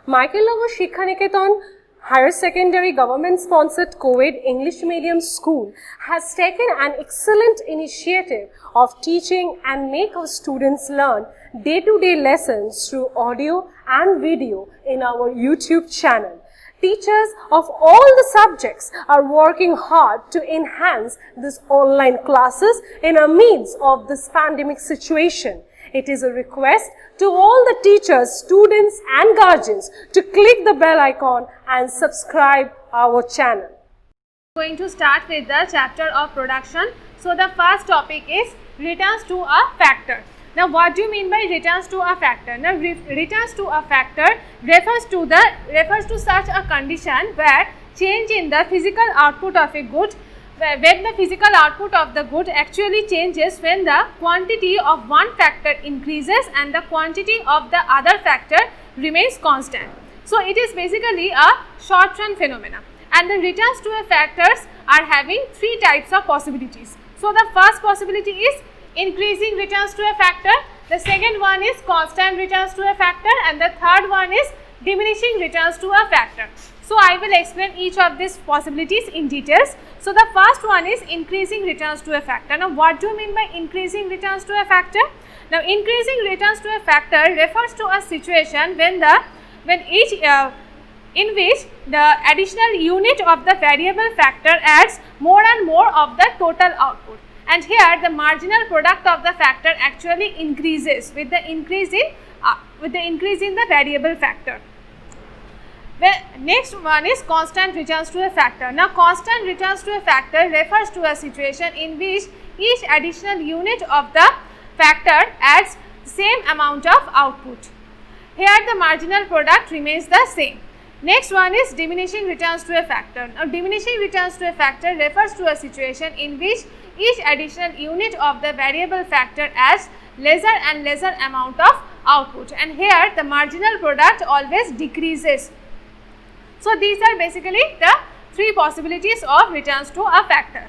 Michael Shikha Niketan Higher Secondary Government-sponsored co-ed English medium school has taken an excellent initiative of teaching and make our students learn day-to-day lessons through audio and video in our YouTube channel. Teachers of all the subjects are working hard to enhance these online classes in the midst of this pandemic situation. It is a request to all the teachers, students and guardians to click the bell icon and subscribe our channel. Going to start with the chapter of production. So the first topic is returns to a factor. Now what do you mean by returns to a factor? Now returns to a factor refers to such a condition where change in the physical output of a good, when the physical output of the good actually changes when the quantity of one factor increases and the quantity of the other factor remains constant. So it is basically a short run phenomena, and the returns to a factors are having three types of possibilities. So the first possibility is increasing returns to a factor, the second one is constant returns to a factor, and the third one is diminishing returns to a factor. So I will explain each of these possibilities in details. So the first one is increasing returns to a factor. Now what do you mean by increasing returns to a factor? Now increasing returns to a factor refers to a situation in which the additional unit of the variable factor adds more and more of the total output, and here the marginal product of the factor actually increases with the increase in the variable factor. The next one is constant returns to a factor. Now constant returns to a factor refers to a situation in which each additional unit of the factor adds same amount of output. Here the marginal product remains the same. Next one is diminishing returns to a factor. Now diminishing returns to a factor refers to a situation in which each additional unit of the variable factor adds lesser and lesser amount of output, and here the marginal product always decreases. So these are basically the three possibilities of returns to a factor.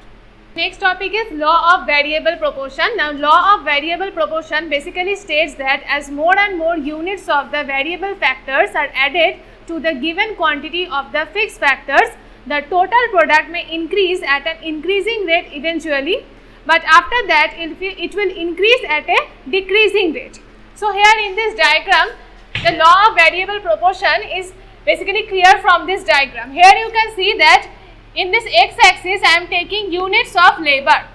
Next topic is law of variable proportion. Now law of variable proportion basically states that as more and more units of the variable factors are added to the given quantity of the fixed factors, the total product may increase at an increasing rate eventually, but after that it will increase at a decreasing rate. So here in this diagram, the law of variable proportion is basically clear from this diagram. Here you can see that in this x-axis I am taking units of labor,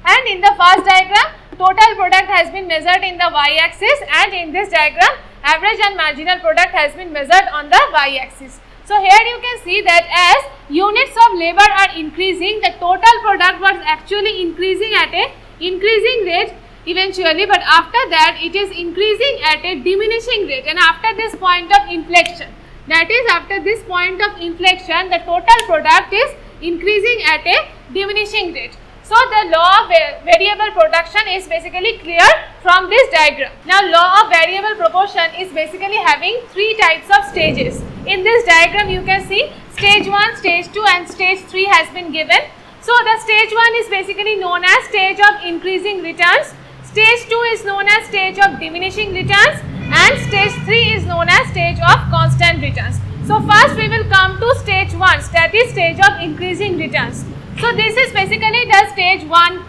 and in the first diagram total product has been measured in the y-axis, and in this diagram average and marginal product has been measured on the y-axis. So here you can see that as units of labor are increasing, the total product was actually increasing at a increasing rate eventually, but after that it is increasing at a diminishing rate, and after this point of inflection, that is after this point of inflection, the total product is increasing at a diminishing rate. So the law of variable production is basically clear from this diagram. Now law of variable proportion is basically having three types of stages. In this diagram you can see stage 1, stage 2 and stage 3 has been given. So the stage 1 is basically known as stage of increasing returns, stage 2 is known as stage of diminishing returns, and stage 3 is known as stage of constant returns. So first we will come to stage 1, that is stage of increasing returns. So this is basically the stage 1.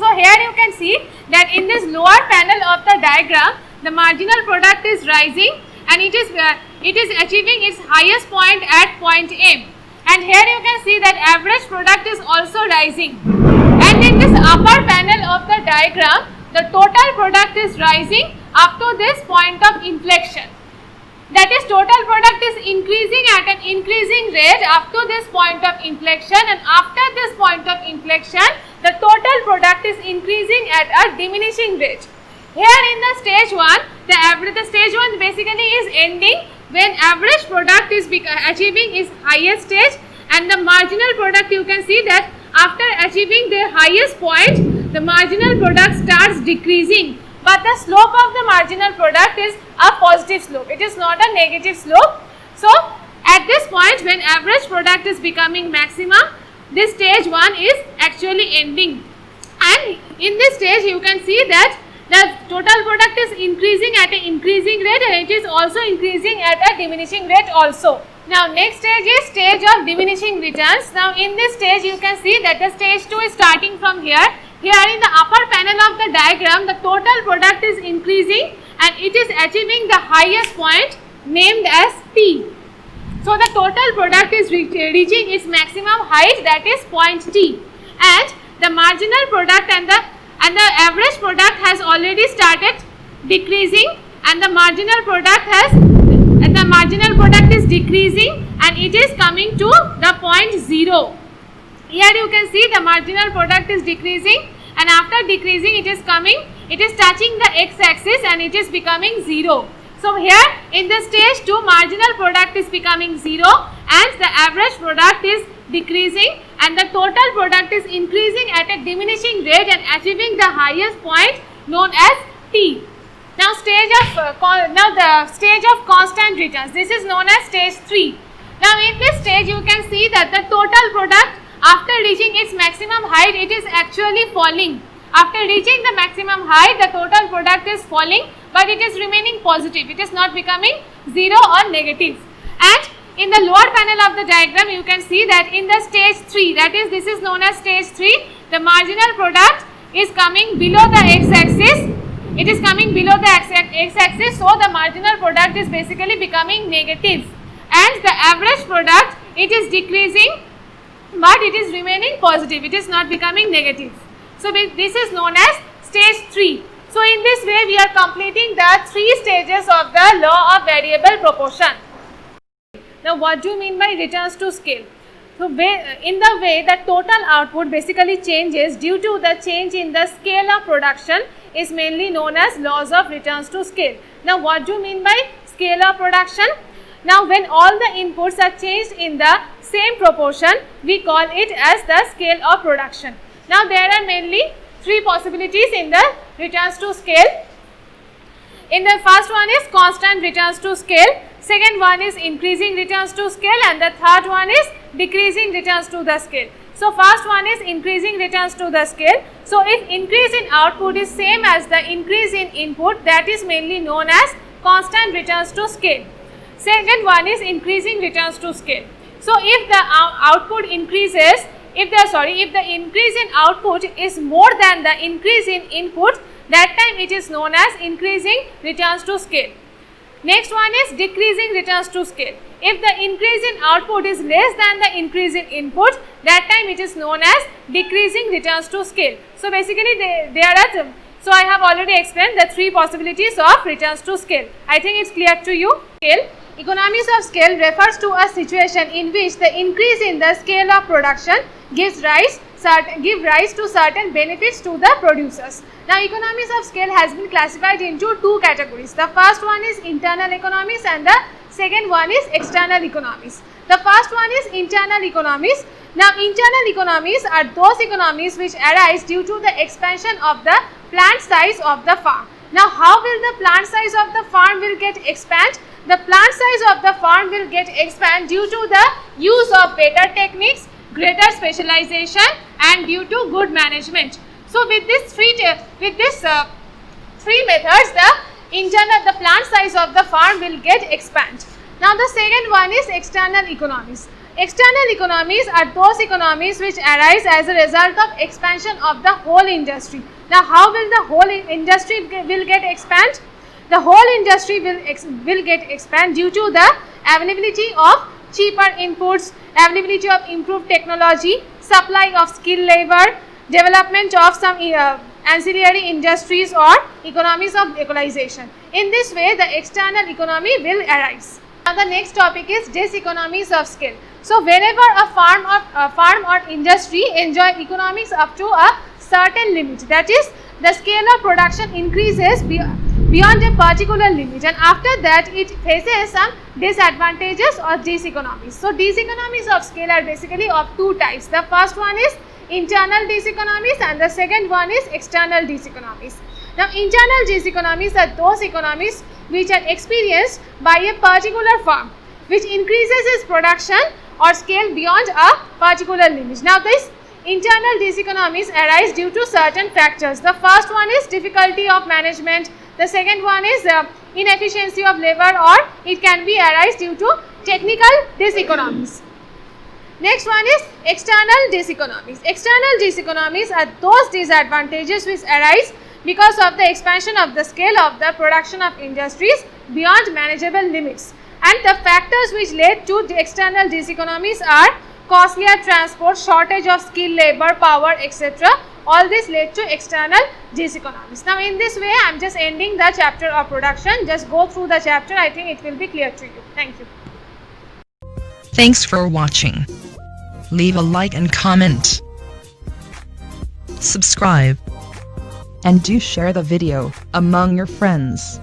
So here you can see that in this lower panel of the diagram, the marginal product is rising and it is achieving its highest point at point M. And here you can see that average product is also rising. And in this upper panel of the diagram, the total product is rising up to this point of inflection. That is, total product is increasing at an increasing rate up to this point of inflection, and after this point of inflection, the total product is increasing at a diminishing rate. Here in the stage 1, the stage 1 basically is ending when average product is achieving its highest stage, and the marginal product, you can see that after achieving the highest point, the marginal product starts decreasing. But the slope of the marginal product is a positive slope. It is not a negative slope. So at this point, when average product is becoming maximum, this stage 1 is actually ending. And in this stage, you can see that the total product is increasing at an increasing rate and it is also increasing at a diminishing rate also. Now next stage is stage of diminishing returns. Now in this stage you can see that the stage 2 is starting from here. Here in the upper panel of the diagram, the total product is increasing and it is achieving the highest point named as T. So the total product is reaching its maximum height, that is point T, and the marginal product and the average product has already started decreasing, and the marginal product is decreasing and it is coming to the point 0. Here you can see the marginal product is decreasing, and after decreasing it is touching the x-axis and it is becoming 0. So here in the stage 2, marginal product is becoming 0 and the average product is decreasing and the total product is increasing at a diminishing rate and achieving the highest point known as T. Now the stage of constant returns, this is known as stage 3. Now in this stage you can see that the total product, after reaching its maximum height, it is actually falling. After reaching the maximum height, the total product is falling, but it is remaining positive. It is not becoming 0 or negative. And in the lower panel of the diagram, you can see that in the stage 3, that is, this is known as stage 3, the marginal product is coming below the x-axis. It is coming below the x-axis, so the marginal product is basically becoming negative. And the average product, it is decreasing, but it is remaining positive. It is not becoming negative. So this is known as stage 3. So in this way we are completing the 3 stages of the law of variable proportion. Now what do you mean by returns to scale? So in the way the total output basically changes due to the change in the scale of production is mainly known as laws of returns to scale. Now what do you mean by scale of production? Now when all the inputs are changed in the same proportion, we call it as the scale of production. Now there are mainly 3 possibilities in the returns to scale. In the first one is constant returns to scale, second one is increasing returns to scale, and the third one is decreasing returns to the scale. So first one is increasing returns to the scale. So if increase in output is same as the increase in input, that is mainly known as constant returns to scale. Second one is increasing returns to scale. So if the output increases, if the increase in output is more than the increase in input, that time it is known as increasing returns to scale. Next one is decreasing returns to scale. If the increase in output is less than the increase in input, that time it is known as decreasing returns to scale. So basically so I have already explained the 3 possibilities of returns to scale. I think it's clear to you. Economies of scale refers to a situation in which the increase in the scale of production gives rise to certain benefits to the producers. Now economies of scale has been classified into 2 categories. The first one is internal economies and the second one is external economies. The first one is internal economies. Now internal economies are those economies which arise due to the expansion of the plant size of the farm. Now how will the plant size of the farm will get expand? The plant size of the farm will get expand due to the use of better techniques, greater specialization, and due to good management. So with these three methods, the plant size of the farm will get expand. Now the second one is external economies. External economies are those economies which arise as a result of expansion of the whole industry. Now how will the whole industry will get expand? The whole industry will get expand due to the availability of cheaper inputs, availability of improved technology, supply of skilled labor, development of some ancillary industries or economies of localization. In this way, the external economy will arise. Now the next topic is diseconomies of scale. So whenever a farm or industry enjoy economics up to a certain limit, that is, the scale of production increases beyond a particular limit, and after that it faces some disadvantages or diseconomies. So diseconomies of scale are basically of 2 types. The first one is internal diseconomies and the second one is external diseconomies. Now internal diseconomies are those economies which are experienced by a particular farm which increases its production or scale beyond a particular limit. Now this Internal diseconomies arise due to certain factors. The first one is difficulty of management. The second one is inefficiency of labor, or it can be arise due to technical diseconomies. Next one is external diseconomies. External diseconomies are those disadvantages which arise because of the expansion of the scale of the production of industries beyond manageable limits. And the factors which led to the external diseconomies are costlier transport, shortage of skilled labor, power, etc. All this led to external diseconomies. Now in this way I am just ending the chapter of production. Just go through the chapter, I think it will be clear to you. Thank you. Thanks for watching. Leave a like and comment. Subscribe. And do share the video among your friends.